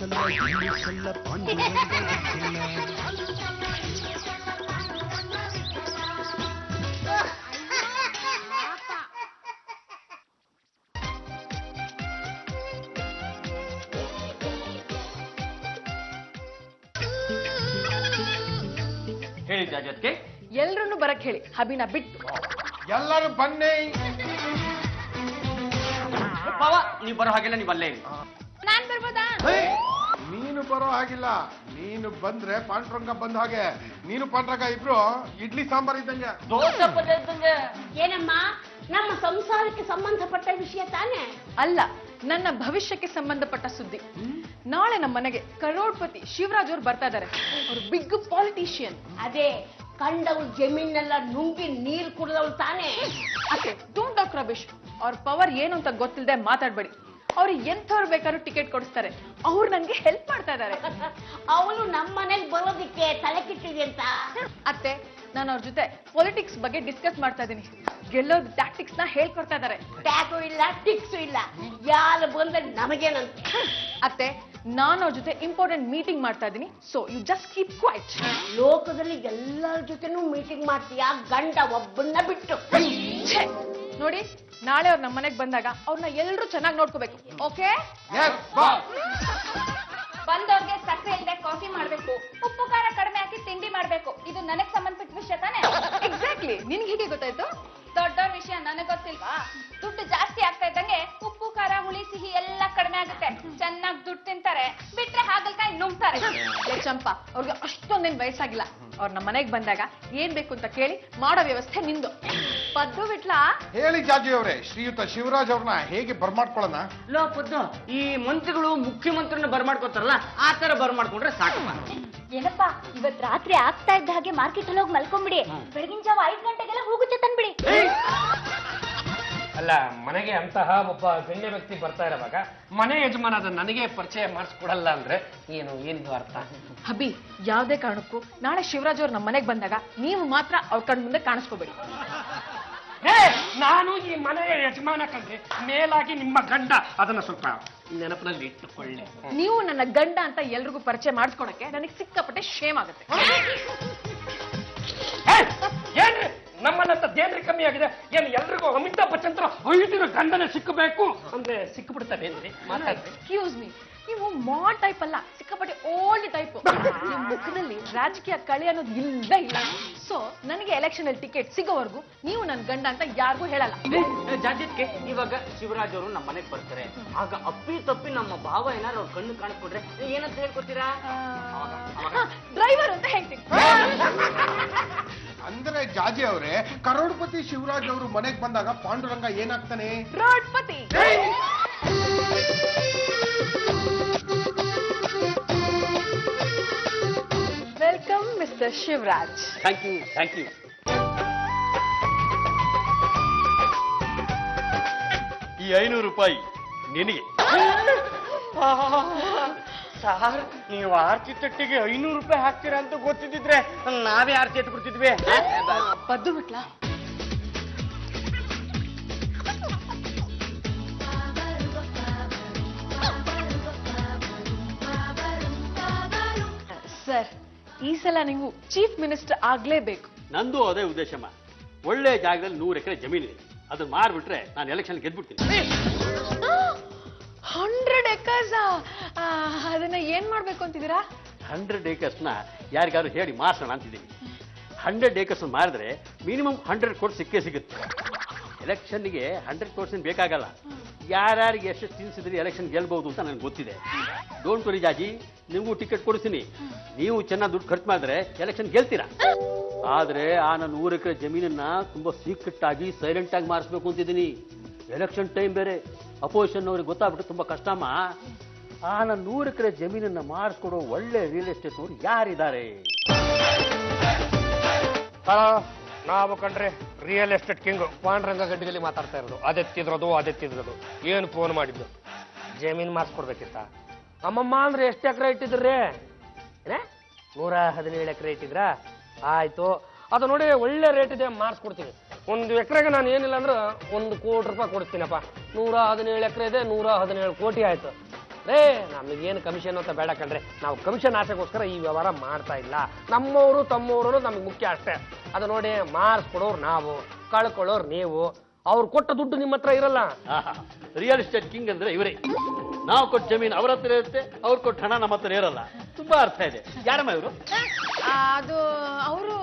ಹೇಳಿ ಜಾಜತ್ಗೆ ಎಲ್ರನ್ನು ಬರಕ್ ಹೇಳಿ, ಹಬಿನ ಬಿಟ್ಟು. ಎಲ್ಲರೂ ಬನ್ನಿ. ಬಾವ ನೀವು ಬರೋ ಹಾಗೆಲ್ಲ ನೀವು ಅಲ್ಲೇ ನಾನ್ ಬರ್ಬೋದಾ? ನೀನು ಬರೋ ಹಾಗಿಲ್ಲ, ನೀನು ಬಂದ್ರೆ ಪಾಂಡುರಂಗ ಬಂದ ಹಾಗೆ. ನೀನು ಪಾಂಡುರಂಗ ಇಬ್ರು ಇಡ್ಲಿ ಸಾಂಬಾರ್ ಇದ್ದಂಗೆ. ದೋಸೆ ಪಲ್ಯ ಇದ್ದಂಗೆ. ಏನಮ್ಮ, ನಮ್ಮ ಸಂಸಾರಕ್ಕೆ ಸಂಬಂಧಪಟ್ಟ ವಿಷಯ ತಾನೇ? ಅಲ್ಲ, ನನ್ನ ಭವಿಷ್ಯಕ್ಕೆ ಸಂಬಂಧಪಟ್ಟ ಸುದ್ದಿ. ನಾಳೆ ನಮ್ಮ ಮನೆಗೆ ಕರೋಡ್ಪತಿ ಶಿವರಾಜ್ ಅವ್ರು ಬರ್ತಾ ಇದಾರೆ. ಅವ್ರು ಬಿಗ್ ಪಾಲಿಟಿಷಿಯನ್. ಅದೇ ಕಂಡವ್ರು ಜಮೀನೆಲ್ಲ ನುಂಗಿ ನೀರು ಕುಡಿದವಳು ತಾನೇ? ಅತ್ತೆ, ಡೋಂಟ್ ಟಾಕ್ ರಬೇಶ್. ಅವ್ರ ಪವರ್ ಏನು ಅಂತ ಗೊತ್ತಿಲ್ಲದೆ ಮಾತಾಡ್ಬೇಡಿ. ಅವ್ರು ಎಂಥವ್ರು ಬೇಕಾದ್ರೂ ಟಿಕೆಟ್ ಕೊಡಿಸ್ತಾರೆ. ಅವ್ರು ನನ್ಗೆ ಹೆಲ್ಪ್ ಮಾಡ್ತಾ ಇದಾರೆ. ಅವಳು ನಮ್ಮ ಮನೆಗೆ ಬರೋದಿಕ್ಕೆ ತಲೆ ಕೆಟ್ಟಿದೆ ಅಂತ. ಅತ್ತೆ, ನಾನು ಅವ್ರ ಜೊತೆ ಪೊಲಿಟಿಕ್ಸ್ ಬಗ್ಗೆ ಡಿಸ್ಕಸ್ ಮಾಡ್ತಾ ಇದ್ದೀನಿ. ಗೆಲ್ಲೋದ್ ಟ್ಯಾಕ್ಟಿಕ್ಸ್ ನ ಹೇಳ್ಕೊಡ್ತಾ ಇದಾರೆ. ಟ್ಯಾಗು ಇಲ್ಲ, ಟಿಕ್ಸು ಇಲ್ಲ, ಯಾರು ಬಂದ್ರೆ ನಮಗೇನಂತ. ಅತ್ತೆ, ನಾನು ಅವ್ರ ಜೊತೆ ಇಂಪಾರ್ಟೆಂಟ್ ಮೀಟಿಂಗ್ ಮಾಡ್ತಾ ಇದ್ದೀನಿ. So you just keep quiet. ಲೋಕದಲ್ಲಿ ಎಲ್ಲರ ಜೊತೆನೂ ಮೀಟಿಂಗ್ ಮಾಡ್ತೀಯಾ, ಗಂಡ ಒಬ್ಬನ್ನ ಬಿಟ್ಟು? ನೋಡಿ, ನಾಳೆ ಅವ್ರು ನಮ್ಮ ಮನೆಗೆ ಬಂದಾಗ ಅವ್ರನ್ನ ಎಲ್ಲರೂ ಚೆನ್ನಾಗಿ ನೋಡ್ಕೋಬೇಕು. ಓಕೆ? ಬಂದವ್ರಿಗೆ ಸಕ್ಕರೆ ಇಲ್ಲದೆ ಕಾಫಿ ಮಾಡ್ಬೇಕು, ಉಪ್ಪು ಖಾರ ಕಡಿಮೆ ಹಾಕಿ ತಿಂಡಿ ಮಾಡ್ಬೇಕು. ಇದು ನನಗ್ ಸಂಬಂಧಪಟ್ಟ ವಿಷಯ ತಾನೇ? ಎಕ್ಸಾಕ್ಟ್ಲಿ. ನಿನ್ಗೆ ಹೇಗೆ ಗೊತ್ತಾಯ್ತು? ದೊಡ್ಡವ್ರ ವಿಷಯ ನನಗ್ ಗೊತ್ತಿಲ್ವಾ? ದುಡ್ಡು ಜಾಸ್ತಿ ಆಗ್ತಾ ಇದ್ದಂಗೆ ಉಪ್ಪು ಖಾರ ಹುಳಿ ಸಿಹಿ ಎಲ್ಲ ಕಡಿಮೆ ಆಗುತ್ತೆ. ಚೆನ್ನಾಗಿ ದುಡ್ಡು ತಿಂತಾರೆ, ಬಿಟ್ರೆ ಹಾಗಲ್ಕಾಯಿ ನುಂಗ್ತಾರೆ. ಚಂಪಾ, ಅವ್ರಿಗೆ ಅಷ್ಟೊಂದೇನ್ ವಯಸ್ಸಾಗಿಲ್ಲ. ಅವ್ರ ನಮ್ಮ ಮನೆಗೆ ಬಂದಾಗ ಏನ್ ಬೇಕು ಅಂತ ಕೇಳಿ ಮಾಡೋ ವ್ಯವಸ್ಥೆ ನಿಂದು. ಪದ್ದು ಬಿಟ್ಲಾ? ಹೇಳಿ ಜಾಜಿ ಅವರೇ, ಶ್ರೀಯುತ ಶಿವರಾಜ್ ಅವ್ರನ್ನ ಹೇಗೆ ಬರ್ಮಾಡ್ಕೊಳ್ಳೋಣ? ಲೋ ಪದ್ದು, ಈ ಮಂತ್ರಿಗಳು ಮುಖ್ಯಮಂತ್ರಿನ ಬರ್ಮಾಡ್ಕೋತಾರಲ್ಲ, ಆ ತರ ಬರ್ಮಾಡ್ಕೊಂಡ್ರೆ ಸಾಕು. ಏನಪ್ಪಾ, ಇವತ್ ರಾತ್ರಿ ಆಗ್ತಾ ಇದ್ದ ಹಾಗೆ ಮಾರ್ಕೆಟ್ ಅಲ್ಲಿ ಹೋಗಿ ಮಲ್ಕೊಂಡ್ಬಿಡಿ. ಬೆಳಗಿನ ಜಾವ 5 ಗಂಟೆಗೆಲ್ಲ ಹೋಗುತ್ತೆ ತಂದ್ಬಿಡಿ. ಅಲ್ಲ, ಮನೆಗೆ ಅಂತಹ ಒಬ್ಬ ಗಣ್ಯ ವ್ಯಕ್ತಿ ಬರ್ತಾ ಇರೋವಾಗ ಮನೆ ಯಜಮಾನದ ನನಗೆ ಪರಿಚಯ ಮಾಡಿಸ್ಕೊಡಲ್ಲ ಅಂದ್ರೆ ಏನಿದು ಅರ್ಥ? ಹಬಿ, ಯಾವ್ದೇ ಕಾರಣಕ್ಕೂ ನಾಳೆ ಶಿವರಾಜ್ ಅವ್ರು ನಮ್ಮ ಮನೆಗೆ ಬಂದಾಗ ನೀವು ಮಾತ್ರ ಅವ್ರ ಕಣ್ ಮುಂದೆ ಕಾಣಿಸ್ಕೋಬೇಡಿ. ನಾನು ಈ ಮನೆಯ ಯಜಮಾನ ಕಂಡ್ರೆ ಮೇಲಾಗಿ ನಿಮ್ಮ ಗಂಡ, ಅದನ್ನ ಸ್ವಲ್ಪ ನೆನಪಿನಲ್ಲಿ ಇಟ್ಟುಕೊಳ್ಳಿ. ನೀವು ನನ್ನ ಗಂಡ ಅಂತ ಎಲ್ರಿಗೂ ಪರಿಚಯ ಮಾಡಿಸ್ಕೊಳಕ್ಕೆ ನನಗೆ ಸಿಕ್ಕಾಪಟ್ಟೆ ಶೇಮ್ ಆಗುತ್ತೆ. ಏನ್ರಿ ನಮ್ಮನ್ನಂತ ದೇನ್ರಿ ಕಮ್ಮಿ ಆಗಿದೆ? ಏನ್ ಎಲ್ರಿಗೂ ಅಮಿತಾಬ್ ಬಚ್ಚನ್ ಐದಿರೋ ಗಂಡನೇ ಸಿಕ್ಕಬೇಕು ಅಂದ್ರೆ ಸಿಕ್ಕಿಬಿಡ್ತಾರೇನ್ರಿ? ಮಾತಾಡ್ರಿ. ಎಕ್ಸ್ಕ್ಯೂಸ್ ಮೀ, ನೀವು ಮಾಡ್ ಟೈಪ್ ಅಲ್ಲ, ಸಿಕ್ಕಾಪಟ್ಟೆ ಓಲ್ಡ್ ಟೈಪ್. ನಿಮ್ಮ ಮುಖದಲ್ಲಿ ರಾಜಕೀಯ ಕಳೆ ಅನ್ನೋದು ಇಲ್ಲದೇ ಇಲ್ಲ. ಸೊ ನನಗೆ ಎಲೆಕ್ಷನ್ ಅಲ್ಲಿ ಟಿಕೆಟ್ ಸಿಗೋವರೆಗೂ ನೀವು ನನ್ನ ಗಂಡ ಅಂತ ಯಾರಿಗೂ ಹೇಳಲ್ಲ. ಜಾಜಿತ್ಗೆ ಇವಾಗ ಶಿವರಾಜ್ ಅವರು ನಮ್ಮ ಮನೆಗೆ ಬರ್ತಾರೆ. ಆಗ ಅಪ್ಪಿ ತಪ್ಪಿ ನಮ್ಮ ಭಾವ ಏನಾರು ಅವ್ರ ಕಣ್ಣು ಕಾಣಿಸ್ಕೊಂಡ್ರೆ ಏನಂತ ಹೇಳ್ಕೊತೀರಾ? ಡ್ರೈವರ್ ಅಂತ ಹೇಳ್ತೀನಿ. ಅಂದ್ರೆ ಜಾಜಿ ಅವರೇ, ಕರೋಡ್ಪತಿ ಶಿವರಾಜ್ ಅವರು ಮನೆಗೆ ಬಂದಾಗ ಪಾಂಡುರಂಗ ಏನಾಗ್ತಾನೆ? ರೋಡ್ಪತಿ. Welcome mister Shivaraj. Thank you, thank you. ಈ 500 ರೂಪಾಯಿ ನಿನಗೆ. ಸಾರ್, ನೀವು ಆರ್ತಿ ತಟ್ಟಿಗೆ 500 ರೂಪಾಯಿ ಹಾಕ್ತೀರಾ ಅಂತ ಗೊತ್ತಿದ್ರೆ ನಾವೇ ಆರ್ತಿ ಎತ್ತು ಬಿಡ್ತಿದ್ವಿ. ಪದ್ದು ಬಿಟ್ಲಾ? ಸರ್, ಈ ಸಲ ನೀವು ಚೀಫ್ ಮಿನಿಸ್ಟರ್ ಆಗ್ಲೇಬೇಕು. ನಂದು ಅದೇ ಉದ್ದೇಶಮ್ಮ. ಒಳ್ಳೆ ಜಾಗದಲ್ಲಿ 100 ಎಕರೆ ಜಮೀನಿದೆ, ಅದನ್ನ ಮಾರ್ಬಿಟ್ರೆ ನಾನು ಎಲೆಕ್ಷನ್ ಗೆದ್ಬಿಡ್ತೀನಿ. 100 ಎಕರ್ಸ್? ಅದನ್ನ ಏನ್ ಮಾಡ್ಬೇಕು ಅಂತಿದ್ದೀರಾ? 100 ಏಕರ್ಸ್ನ ಯಾರಿಗಾರು ಹೇಳಿ ಮಾರ್ಸೋಣ ಅಂತಿದ್ದೀನಿ. 100 ಏಕರ್ಸ್ ಮಾರಿದ್ರೆ ಮಿನಿಮಮ್ 100 ಕೋಟಿ ಸಿಕ್ಕೇ ಸಿಗುತ್ತೆ. ಎಲೆಕ್ಷನ್ಗೆ 100 ಕೋಟಿ ಬೇಕಾಗಲ್ಲ. ಯಾರ್ಯಾರಿಗೆ ಎಷ್ಟು ತಿನ್ಸಿದ್ರೆ ಎಲೆಕ್ಷನ್ ಗೆಲ್ಬಹುದು ಅಂತ ನನಗೆ ಗೊತ್ತಿದೆ. ಡೋಂಟ್ ವರಿ ಜಾಜಿ, ನಿಮಗೂ ಟಿಕೆಟ್ ಕೊಡ್ತೀನಿ. ನೀವು ಚೆನ್ನಾಗಿ ದುಡ್ಡು ಖರ್ಚು ಮಾಡಿದ್ರೆ ಎಲೆಕ್ಷನ್ ಗೆಲ್ತೀರಾ. ಆದ್ರೆ ಆ ನನ್ನ 100 ಎಕರೆ ಜಮೀನನ್ನ ತುಂಬಾ ಸೀಕ್ರೆಟ್ ಆಗಿ ಸೈಲೆಂಟ್ ಆಗಿ ಮಾರಿಸ್ಬೇಕು ಅಂತಿದ್ದೀನಿ. ಎಲೆಕ್ಷನ್ ಟೈಮ್ ಬೇರೆ, ಅಪೋಸಿಷನ್ ಅವ್ರಿಗೆ ಗೊತ್ತಾಗ್ಬಿಟ್ಟು ತುಂಬಾ ಕಷ್ಟಮ್ಮ. ಆ ನನ್ನ 100 ಎಕರೆ ಜಮೀನನ್ನ ಮಾರಿಸ್ಕೊಡೋ ಒಳ್ಳೆ ರಿಯಲ್ ಎಸ್ಟೇಟ್ ಅವ್ರು ಯಾರಿದ್ದಾರೆ? ನಾವು ಕಂಡ್ರೆ ರಿಯಲ್ ಎಸ್ಟೇಟ್ ಕಿಂಗ್ ಪಾಂಡುರಂಗ ಗಡ್ಡಿಗಲ್ಲಿ ಮಾತಾಡ್ತಾ ಇರೋದು. ಅದೆತ್ತಿದ್ರದು ಏನು ಫೋನ್ ಮಾಡಿದ್ದು? ಜಮೀನ್ ಮಾರ್ಸ್ಕೊಡ್ಬೇಕಿತ್ತ? ಅಮ್ಮಮ್ಮ ಅಂದ್ರೆ ಎಷ್ಟು ಎಕರೆ ಇಟ್ಟಿದ್ರಿ? 117 ಎಕರೆ ಇಟ್ಟಿದ್ರ? ಆಯ್ತು, ಅದು ನೋಡಿ ಒಳ್ಳೆ ರೇಟ್ ಇದೆ, ಮಾರ್ಸ್ಕೊಡ್ತೀನಿ. 1 ಎಕರೆಗೆ ನಾನು ಏನಿಲ್ಲ ಅಂದ್ರೆ 1 ಕೋಟಿ ರೂಪಾಯಿ ಕೊಡ್ತೀನಪ್ಪ. 117 ಎಕರೆ ಇದೆ, 117 ಕೋಟಿ ಆಯ್ತು. ರೇ ನಮಗೇನು ಕಮಿಷನ್ ಅಂತ ಬೇಡ ಕಣ್ರೆ, ನಾವು ಕಮಿಷನ್ ಆಸೆಗೋಸ್ಕರ ಈ ವ್ಯವಹಾರ ಮಾಡ್ತಾ ಇಲ್ಲ. ನಮ್ಮವರು ತಮ್ಮವರು ನಮಗೆ ಮುಖ್ಯ ಅಷ್ಟೇ. ಅದು ನೋಡಿ, ಮಾರ್ಸ್ಕೊಡೋರು ನಾವು, ಕಳ್ಕೊಳ್ಳೋರು ನೀವು. ಅವ್ರು ಕೊಟ್ಟ ದುಡ್ಡು ನಿಮ್ಮ ಹತ್ರ ಇರಲ್ಲ. ರಿಯಲ್ ಎಸ್ಟೇಟ್ ಕಿಂಗ್ ಅಂದ್ರೆ ಇವರೇ. ನಾವು ಕೊಟ್ಟ ಜಮೀನು ಅವ್ರ ಹತ್ರ ಇರುತ್ತೆ, ಅವ್ರು ಕೊಟ್ಟ ಹಣ ನಮ್ಮ ಹತ್ರ ಇರಲ್ಲ. ತುಂಬಾ ಅರ್ಥ ಇದೆ. ಯಾರಮ್ಮ ಇವರು? ಅದು ಅವರು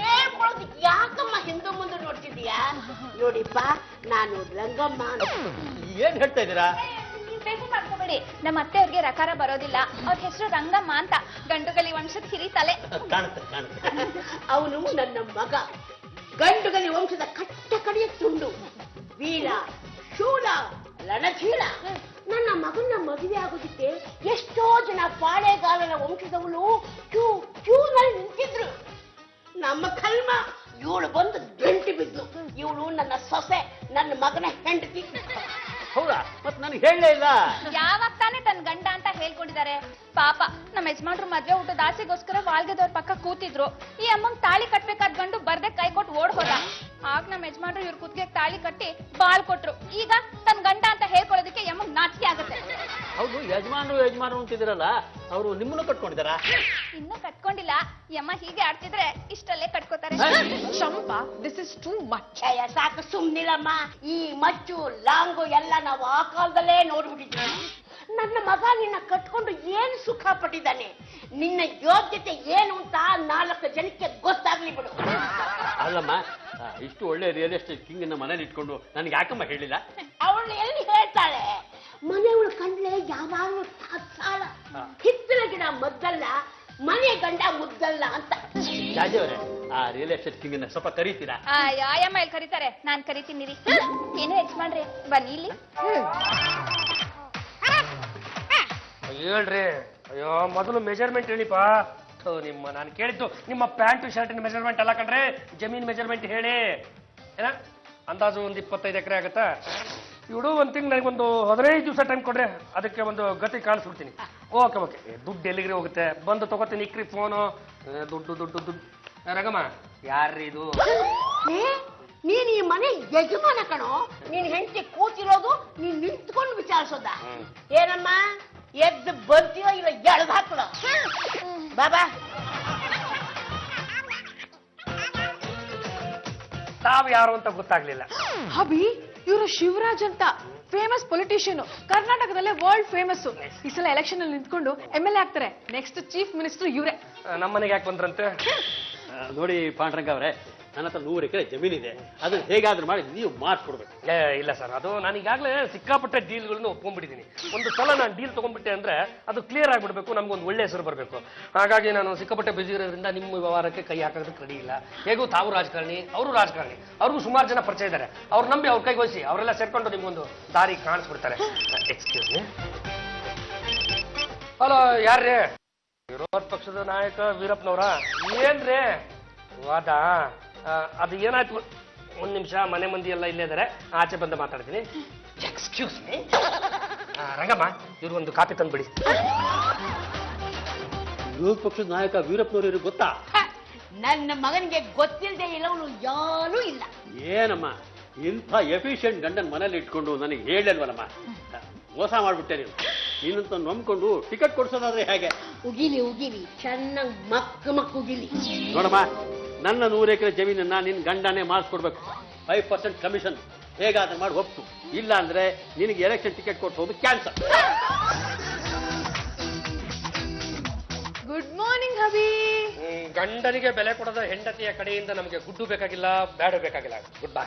ಹೇಳ್ಕೊಳೋದಕ್ಕೆ ಯಾಕಮ್ಮ ಹಿಂದೆ ಮುಂದೆ ನೋಡ್ತಿದೀಯಾ? ನೋಡಿಪ್ಪ, ನಾನು ರಂಗಮ್ಮ ಅಂತ. ಏನ್ ಹೇಳ್ತಾ ಇದ್ದೀರಾ? ನೀವ್ ಬೇಸರ ಮಾಡ್ಕೋಬೇಡಿ, ನಮ್ಮ ಅತ್ತೆಯವ್ರಿಗೆ ರಕಾರ ಬರೋದಿಲ್ಲ. ಅವ್ರ ಹೆಸರು ರಂಗಮ್ಮ ಅಂತ, ಗಂಡುಗಲಿ ವಂಶದ ಹಿರಿತಲೆ. ಕಾಣುತ್ತೆ. ಅವನು ನನ್ನ ಮಗ, ಗಂಡುಗಲಿ ವಂಶದ ಕಟ್ಟ ಕಡೆಯ ತುಂಡು, ವೀರ ಶೂಲ ರಣಶೀಲ. ನನ್ನ ಮಗನ ಮದುವೆ ಆಗೋದಕ್ಕೆ ಎಷ್ಟೋ ಜನ ಪಾಳೆಗಾರರ ವಂಶದವಳು ಕ್ಯೂನಲ್ಲಿ ನಿಂತಿದ್ರು. ನಮ್ಮ ಕಲ್ಮ ಇವಳು ಬಂದು ಗಂಟಿ ಬಿದ್ದು. ಇವಳು ನನ್ನ ಸೊಸೆ, ನನ್ನ ಮಗನ ಹೆಂಡತಿ. ಹೌದಾ? ಮತ್ ನನಗೆ ಹೇಳಲೇ ಇಲ್ಲ. ಯಾವಾಗ ತಾನೇ ತನ್ನ ಗಂಡ ಅಂತ ಹೇಳ್ಕೊಂಡಿದ್ದಾರೆ. ಪಾಪ ನಮ್ಮ ಯಜಮಾನ್ರು ಮದ್ವೆ ಊಟದ ಆಸೆಗೋಸ್ಕರ ವಾಲ್ಗೆದವ್ರ ಪಕ್ಕ ಕೂತಿದ್ರು. ಈ ಅಮ್ಮಂಗ್ ತಾಳಿ ಕಟ್ಬೇಕಾದ ಗಂಡು ಬರ್ದೆ ಕೈ ಕೊಟ್ಟು ಓಡ್ ಹೋದ. ಆಗ ನಮ್ಮ ಯಜಮಾನ್ರು ಇವ್ರ ಕುತ್ತಿಗೆ ತಾಳಿ ಕಟ್ಟಿ ಬಾಲ್ ಕೊಟ್ರು. ಈಗ ತನ್ನ ಗಂಡ ಅಂತ ಹೇಳ್ಕೊಳ್ಳೋದಕ್ಕೆ ಅಮ್ಮಂಗ್ ನಾಚಿಕೆ ಆಗುತ್ತೆ. ಹೌದು, ಯಜಮಾನ್ರು ಅಂತಿದಿರಲ್ಲ, ಅವರು ನಿಮ್ಮನ್ನು ಕಟ್ಕೊಂಡಿದಾರ? ಇನ್ನೂ ಕಟ್ಕೊಂಡಿಲ್ಲ. ಈ ಅಮ್ಮ ಹೀಗೆ ಆಡ್ತಿದ್ರೆ ಇಷ್ಟಲ್ಲೇ ಕಟ್ಕೋತಾರೆ. ಚಂಪಾ, ದಿಸ್ ಇಸ್ ಟೂ ಮಚ್. ಛಯ, ಸಾಕು ಸುಮ್ನಿರಮ್ಮ. ಈ ಮಚ್ಚು ಲಾಂಗು ಎಲ್ಲ ನಾವು ಆ ಕಾಲದಲ್ಲೇ ನೋಡ್ಬಿಟ್ಟಿದ್ವಿ. ನನ್ನ ಮಗ ನಿನ್ನ ಕಟ್ಕೊಂಡು ಏನು ಸುಖ ಪಟ್ಟಿದ್ದಾನೆ. ನಿನ್ನ ಯೋಗ್ಯತೆ ಏನು ಅಂತ 4 ಜನಕ್ಕೆ ಗೊತ್ತಾಗ್ಲಿ ಬಿಡು. ಅಲ್ಲಮ್ಮ, ಇಷ್ಟು ಒಳ್ಳೆ ರಿಯಲ್ ಎಸ್ಟೇಟ್ ಕಿಂಗ್ ಮನೇಲಿ ಇಟ್ಕೊಂಡು ನನಗೆ ಯಾಕಮ್ಮ ಹೇಳಿಲ್ಲ? ಅವಳು ಎಲ್ಲಿ ಹೇಳ್ತಾಳೆ? ಮನೆಯವಳು ಕಂಡ್ರೆ ಯಾವಾಗಲೂ ಸಾಲ. ಹಿತ್ತಲ ಗಿಡ ಮದ್ದಲ್ಲ, ಮನೆ ಗಂಡ ಮುದ್ದಲ್ಲ ಅಂತ. ಜಾಜಿ ಅವರೇ, ಆ ರಿಯಲ್ ಎಸ್ಟೇಟ್ ಕಿಂಗ್ ಸ್ವಲ್ಪ ಕರೀತೀರಾ? ಯಾಯಮ್ಮ ಇಲ್ಲಿ ಕರೀತಾರೆ, ನಾನ್ ಕರಿತೀನಿ ರೀ. ಏನೇ ಯಜಮಾನ್ರಿ, ಬನ್ನಿ ಇಲ್ಲಿ. ಹೇಳ್ರಿ. ಅಯ್ಯೋ, ಮೊದಲು ಮೆಜರ್ಮೆಂಟ್ ಹೇಳಿಪ್ಪ. ನಾನು ಕೇಳಿದ್ದು ನಿಮ್ಮ ಪ್ಯಾಂಟು ಶರ್ಟಿನ ಮೆಜರ್ಮೆಂಟ್ ಅಲ್ಲ ಕಣ್ರೆ, ಜಮೀನ್ ಮೆಜರ್ಮೆಂಟ್ ಹೇಳಿ. ಏನ ಅಂದಾಜು ಒಂದು 25 ಎಕರೆ ಆಗುತ್ತಾ? ಇವಳು ಒಂದು ತಿಂಗಳು ನನಗೊಂದು 15 ದಿವಸ ಟೈಮ್ ಕೊಡ್ರೆ ಅದಕ್ಕೆ ಒಂದು ಗತಿ ಕಾಣಿಸ್ಬಿಡ್ತೀನಿ. ಓಕೆ. ದುಡ್ಡು ಎಲ್ಲಿಗೆ ಹೋಗುತ್ತೆ? ಬಂದು ತಗೋತೀನಿ. ಇಕ್ರಿ ಫೋನು. ದುಡ್ಡು. ರಂಗಮ್ಮ, ಯಾರ್ರಿ ಇದು? ನೀನ್ ಈ ಮನೆ ಯಜಮಾನ ಕಣೋ. ನೀನ್ ಹೆಂಡತಿ ಕೂತಿರೋದು ನೀನ್ ನಿಂತ್ಕೊಂಡು ವಿಚಾರಿಸೋದ? ಏನಮ್ಮ, ಎದ್ದು ಬರ್ತೀಯೋ ಇಲ್ಲ ಎಳ್ದು ಹಾಕೋ? ಬಾಬಾ, ತಾವು ಯಾರು ಅಂತ ಗೊತ್ತಾಗ್ಲಿಲ್ಲ. ಅಭಿ, ಇವರು ಶಿವರಾಜ್ ಅಂತ ಫೇಮಸ್ ಪೊಲಿಟಿಷಿಯನ್, ಕರ್ನಾಟಕದಲ್ಲೇ ವರ್ಲ್ಡ್ ಫೇಮಸ್. ಈ ಸಲ ಎಲೆಕ್ಷನ್ ಅಲ್ಲಿ ನಿಂತ್ಕೊಂಡು MLA ಆಗ್ತಾರೆ. ನೆಕ್ಸ್ಟ್ ಚೀಫ್ ಮಿನಿಸ್ಟರ್ ಇವರೇ. ನಮ್ಮನೆಗೆ ಯಾಕೆ ಬಂದ್ರಂತೆ? ನೋಡಿ ಪಾಂಡ್ರಂಗ ಅವರೇ, ನನ್ನ ಹತ್ರ 100 ಎಕರೆ ಜಮೀನಿದೆ. ಅದನ್ನ ಹೇಗಾದ್ರೂ ಮಾಡಿ ನೀವು ಮಾಡಿಸ್ಕೊಡ್ಬೇಕು. ಇಲ್ಲ ಸರ್, ಅದು ನಾನು ಈಗಾಗಲೇ ಸಿಕ್ಕಾಪಟ್ಟೆ ಡೀಲ್ಗಳನ್ನ ಒಪ್ಕೊಂಡ್ಬಿಟ್ಟಿದ್ದೀನಿ. ಒಂದು ಸಲ ನಾನು ಡೀಲ್ ತಗೊಂಡ್ಬಿಟ್ಟೆ ಅಂದ್ರೆ ಅದು ಕ್ಲಿಯರ್ ಆಗಿಬಿಡ್ಬೇಕು, ನಮ್ಗೊಂದು ಒಳ್ಳೆ ಹೆಸರು ಬರಬೇಕು. ಹಾಗಾಗಿ ನಾನು ಸಿಕ್ಕಾಪಟ್ಟೆ ಬಿಸಿ ಇರೋದ್ರಿಂದ ನಿಮ್ಮ ವ್ಯವಹಾರಕ್ಕೆ ಕೈ ಹಾಕೋದಕ್ಕೆ ರೆಡಿ ಇಲ್ಲ. ಹೇಗೂ ತಾವು ರಾಜಕಾರಣಿ, ಅವರು ರಾಜಕಾರಣಿ, ಅವ್ರಿಗೂ ಸುಮಾರು ಜನ ಪರಿಚಯ ಇದ್ದಾರೆ. ಅವ್ರು ನಂಬಿ ಅವ್ರ ಕೈಗೆ ವಹಿಸಿ, ಅವರೆಲ್ಲ ಸೇರ್ಕೊಂಡು ನಿಮ್ಗೊಂದು ದಾರಿ ಕಾಣಿಸ್ಬಿಡ್ತಾರೆ. Excuse me. ಹಲೋ, ಯಾರ್ರೀ? ವಿರೋಧ ಪಕ್ಷದ ನಾಯಕ ವೀರಪ್ಪನವರ? ಏನ್ರಿ ವಾದ? ಅದು ಏನಾಯ್ತು? ಒಂದ್ ನಿಮಿಷ, ಮನೆ ಮಂದಿ ಎಲ್ಲ ಇಲ್ಲೇ ಇದಾರೆ, ಆಚೆ ಬಂದು ಮಾತಾಡ್ತೀನಿ. Excuse me. ರಂಗಮ್ಮ, ಇವ್ರು ಒಂದು ಕಾಪಿ ತಂದ್ಬಿಡಿ. ವಿರೋಧ ಪಕ್ಷದ ನಾಯಕ ವೀರಪ್ಪನವರು ಗೊತ್ತಾ? ನನ್ನ ಮಗನಿಗೆ ಗೊತ್ತಿಲ್ಲದೆ ಇಲ್ಲವನು ಯಾರೂ ಇಲ್ಲ. ಏನಮ್ಮ, ಇಂಥ ಎಫಿಷಿಯಂಟ್ ಗಂಡನ ಮನೇಲಿ ಇಟ್ಕೊಂಡು ನನಗೆ ಹೇಳಲ್ವಲ್ಲಮ್ಮ. ಮೋಸ ಮಾಡ್ಬಿಟ್ಟೆ ನೀವು. ನೀನಂತ ನಂಬ್ಕೊಂಡು ಟಿಕೆಟ್ ಕೊಡ್ಸೋದಾದ್ರೆ ಹೇಗೆ? ಉಗಿಲಿ ಚೆನ್ನಾಗಿ ಮಕ್ಕ ಉಗಿಲಿ. ನೋಡಮ್ಮ, ನನ್ನ 100 ಎಕರೆ ಜಮೀನನ್ನ ನಿನ್ ಗಂಡನೇ ಮಾಡಿಸ್ಕೊಡ್ಬೇಕು. 5% ಕಮಿಷನ್ ಹೇಗಾದ್ರೂ ಮಾಡಿ ಒಪ್ಪು. ಇಲ್ಲ ಅಂದ್ರೆ ನಿನಗೆ ಎಲೆಕ್ಷನ್ ಟಿಕೆಟ್ ಕೊಡ್ಸೋದು ಕ್ಯಾನ್ಸಲ್. Good morning hubby. ಗಂಡನಿಗೆ ಬೆಲೆ ಕೊಡದ ಹೆಂಡತಿಯ ಕಡೆಯಿಂದ ನಮಗೆ ಗುಡ್ಡು ಬೇಕಾಗಿಲ್ಲ, ಬ್ಯಾಡ ಬೇಕಾಗಿಲ್ಲ. Good bye.